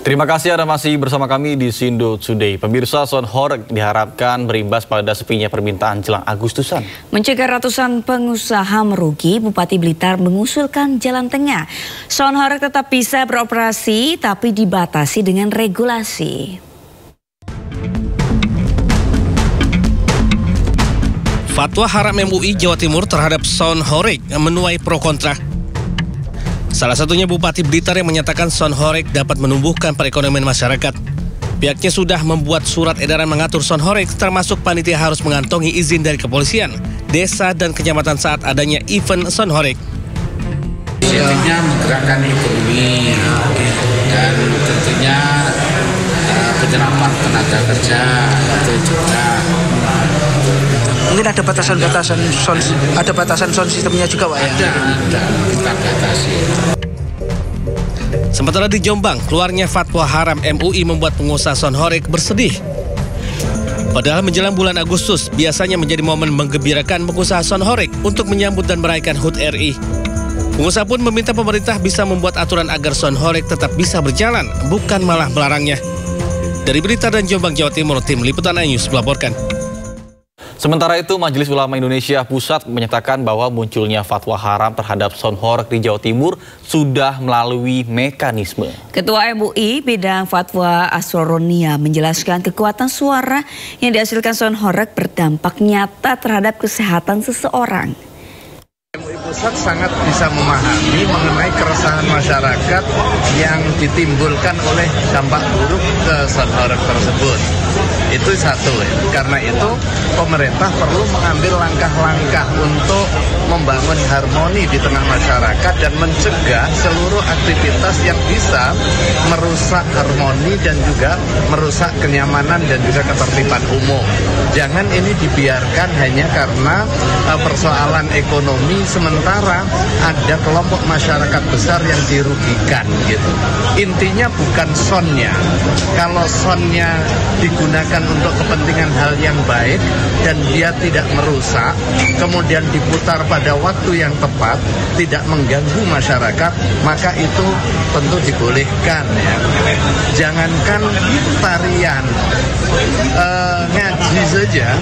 Terima kasih Anda masih bersama kami di Sindo Today. Pemirsa, sound horeg diharapkan berimbas pada sepinya permintaan jelang Agustusan. Mencegah ratusan pengusaha merugi, Bupati Blitar mengusulkan jalan tengah. Sound horeg tetap bisa beroperasi, tapi dibatasi dengan regulasi. Fatwa haram MUI Jawa Timur terhadap sound horeg menuai pro kontra. Salah satunya Bupati Blitar yang menyatakan sound horeg dapat menumbuhkan perekonomian masyarakat. Pihaknya sudah membuat surat edaran mengatur sound horeg, termasuk panitia harus mengantongi izin dari kepolisian, desa, dan kecamatan saat adanya event sound horeg. Intinya menggerakkan ekonomi dan tentunya penyerapan tenaga kerja itu juga. Mungkin ada batasan sound sistemnya juga, Pak, ya? Ada, kita batasi. Sementara di Jombang, keluarnya fatwa haram MUI membuat pengusaha sound horeg bersedih. Padahal menjelang bulan Agustus biasanya menjadi momen menggembirakan pengusaha sound horeg untuk menyambut dan merayakan HUT RI. Pengusaha pun meminta pemerintah bisa membuat aturan agar sound horeg tetap bisa berjalan, bukan malah melarangnya. Dari Blitar dan Jombang, Jawa Timur, tim Liputan iNews melaporkan. Sementara itu, Majelis Ulama Indonesia Pusat menyatakan bahwa munculnya fatwa haram terhadap sound horeg di Jawa Timur sudah melalui mekanisme. Ketua MUI bidang fatwa Asroronia menjelaskan kekuatan suara yang dihasilkan sound horeg berdampak nyata terhadap kesehatan seseorang. MUI Pusat sangat bisa memahami mengenai keresahan masyarakat yang ditimbulkan oleh dampak buruk ke sound horeg tersebut. Itu satu ya. Karena itu pemerintah perlu mengambil langkah-langkah untuk membangun harmoni di tengah masyarakat dan mencegah seluruh aktivitas yang bisa merusak harmoni dan juga merusak kenyamanan dan juga ketertiban umum. Jangan ini dibiarkan hanya karena persoalan ekonomi, sementara ada kelompok masyarakat besar yang dirugikan gitu. Intinya bukan soundnya. Kalau soundnya digunakan untuk kepentingan hal yang baik dan dia tidak merusak, kemudian diputar pada waktu yang tepat, tidak mengganggu masyarakat, maka itu tentu dibolehkan ya. Jangankan tarian, ngaji saja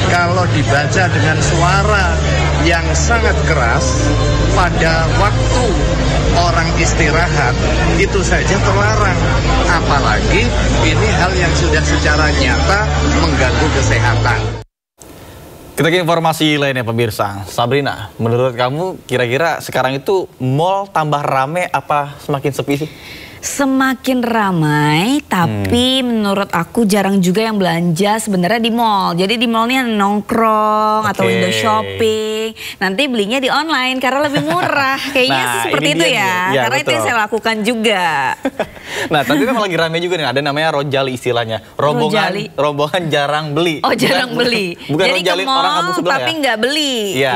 kalau dibaca dengan suara yang sangat keras pada waktu orang istirahat, itu saja terlarang. Apalagi ini hal yang sudah secara nyata mengganggu kesehatan. Kita ke informasi lainnya, pemirsa. Sabrina, menurut kamu kira-kira sekarang itu mall tambah rame apa semakin sepi sih? Semakin ramai, tapi menurut aku jarang juga yang belanja sebenarnya di mall. Jadi di mallnya nongkrong atau window shopping. Nanti belinya di online karena lebih murah. Kayaknya seperti itu ya. Karena betul. Itu yang saya lakukan juga. Nah, tapi memang lagi ramai juga nih. Ada namanya rojali istilahnya. Rombongan jarang beli. Oh, jarang beli. Bukan jadi rojali orang kampung sebelah tapi nggak beli. Iya.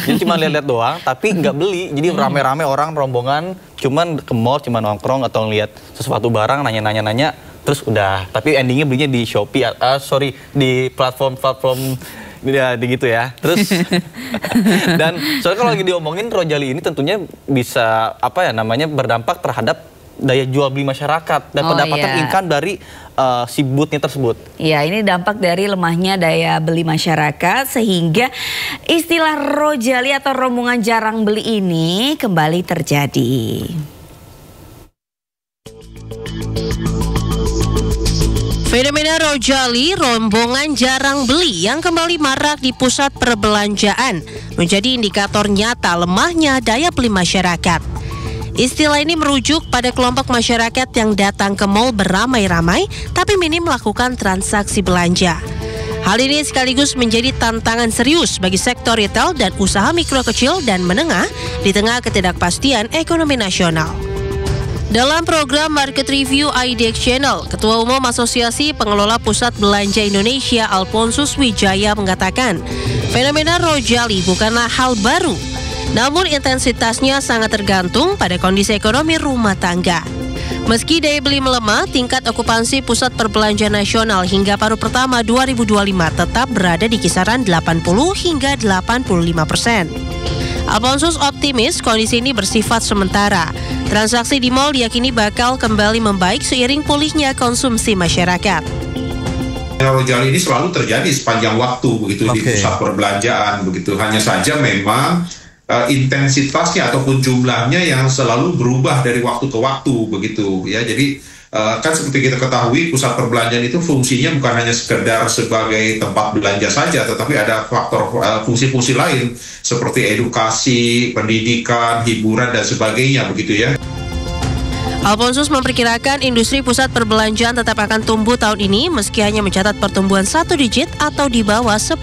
Jadi cuma lihat-lihat doang, tapi nggak beli. Jadi rame-rame orang rombongan cuman ke mall, cuma nongkrong atau ngeliat sesuatu barang, nanya-nanya, terus udah. Tapi endingnya belinya di Shopee, di platform ya, gitu ya. Terus dan soalnya kalau lagi diomongin rojali ini tentunya bisa berdampak terhadap daya jual beli masyarakat dan pendapatan income dari si boothnya tersebut. Ya, ini dampak dari lemahnya daya beli masyarakat sehingga istilah rojali atau rombongan jarang beli ini kembali terjadi. Fenomena rojali, rombongan jarang beli yang kembali marak di pusat perbelanjaan menjadi indikator nyata lemahnya daya beli masyarakat. Istilah ini merujuk pada kelompok masyarakat yang datang ke mal beramai-ramai tapi minim melakukan transaksi belanja. Hal ini sekaligus menjadi tantangan serius bagi sektor retail dan usaha mikro kecil dan menengah di tengah ketidakpastian ekonomi nasional. Dalam program Market Review IDX Channel, Ketua Umum Asosiasi Pengelola Pusat Belanja Indonesia Alphonsus Wijaya mengatakan, fenomena rojali bukanlah hal baru. Namun intensitasnya sangat tergantung pada kondisi ekonomi rumah tangga. Meski daya beli melemah, tingkat okupansi pusat perbelanjaan nasional hingga paruh pertama 2025 tetap berada di kisaran 80 hingga 85%. Alphonsus optimis kondisi ini bersifat sementara. Transaksi di mal diyakini bakal kembali membaik seiring pulihnya konsumsi masyarakat. Rojali ini selalu terjadi sepanjang waktu begitu di pusat perbelanjaan begitu. Hanya saja memang intensitasnya ataupun jumlahnya yang selalu berubah dari waktu ke waktu begitu ya. Jadi kan seperti kita ketahui pusat perbelanjaan itu fungsinya bukan hanya sekedar sebagai tempat belanja saja, tetapi ada faktor fungsi-fungsi lain seperti edukasi, pendidikan, hiburan dan sebagainya begitu ya. Alphonsus memperkirakan industri pusat perbelanjaan tetap akan tumbuh tahun ini meski hanya mencatat pertumbuhan 1 digit atau di bawah 10%.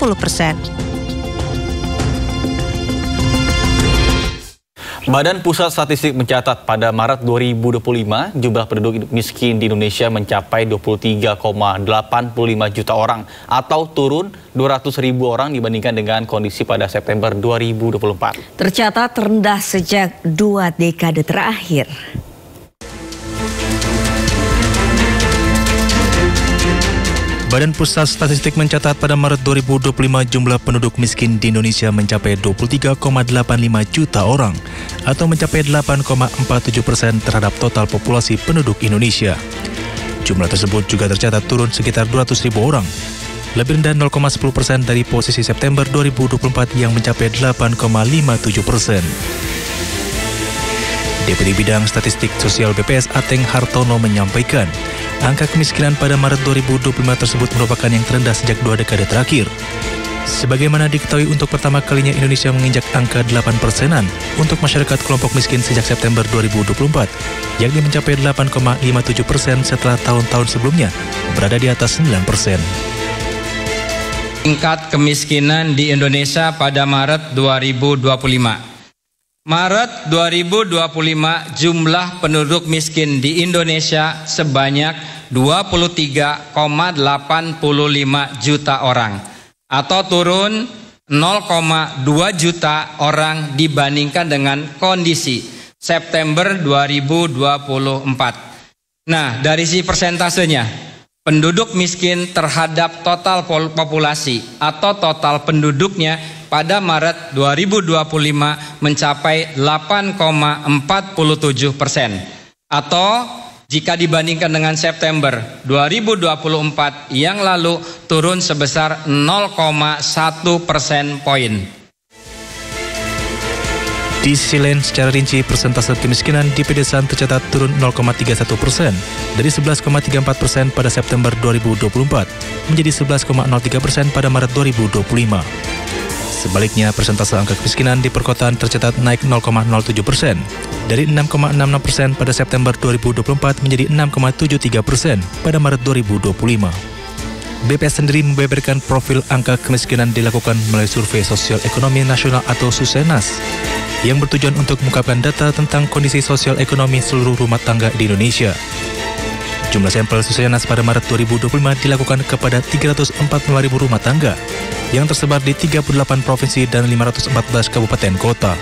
Badan Pusat Statistik mencatat pada Maret 2025 jumlah penduduk miskin di Indonesia mencapai 23,85 juta orang atau turun 200.000 orang dibandingkan dengan kondisi pada September 2024. Tercatat terendah sejak 2 dekade terakhir. Badan Pusat Statistik mencatat pada Maret 2025 jumlah penduduk miskin di Indonesia mencapai 23,85 juta orang atau mencapai 8,47% terhadap total populasi penduduk Indonesia. Jumlah tersebut juga tercatat turun sekitar 200.000 orang, lebih rendah 0,10% dari posisi September 2024 yang mencapai 8,57%. Deputi Bidang Statistik Sosial BPS Ateng Hartono menyampaikan, angka kemiskinan pada Maret 2025 tersebut merupakan yang terendah sejak 2 dekade terakhir. Sebagaimana diketahui untuk pertama kalinya Indonesia menginjak angka 8%-an untuk masyarakat kelompok miskin sejak September 2024, yakni mencapai 8,57% setelah tahun-tahun sebelumnya berada di atas 9%. Tingkat kemiskinan di Indonesia pada Maret 2025. Maret 2025 jumlah penduduk miskin di Indonesia sebanyak 23,85 juta orang atau turun 0,2 juta orang dibandingkan dengan kondisi September 2024. Nah, dari si persentasenya, penduduk miskin terhadap total populasi atau total penduduknya pada Maret 2025 mencapai 8,47%, atau jika dibandingkan dengan September 2024 yang lalu turun sebesar 0,1 persen poin. Di sisi lain, secara rinci persentase kemiskinan di pedesaan tercatat turun 0,31% dari 11,34% pada September 2024 menjadi 11,03% pada Maret 2025. Sebaliknya, persentase angka kemiskinan di perkotaan tercatat naik 0,07% dari 6,66% pada September 2024 menjadi 6,73% pada Maret 2025. BPS sendiri membeberkan profil angka kemiskinan dilakukan melalui Survei Sosial Ekonomi Nasional atau Susenas yang bertujuan untuk mengungkapkan data tentang kondisi sosial ekonomi seluruh rumah tangga di Indonesia. Jumlah sampel Susenas pada Maret 2025 dilakukan kepada 345.000 rumah tangga yang tersebar di 38 provinsi dan 514 kabupaten kota.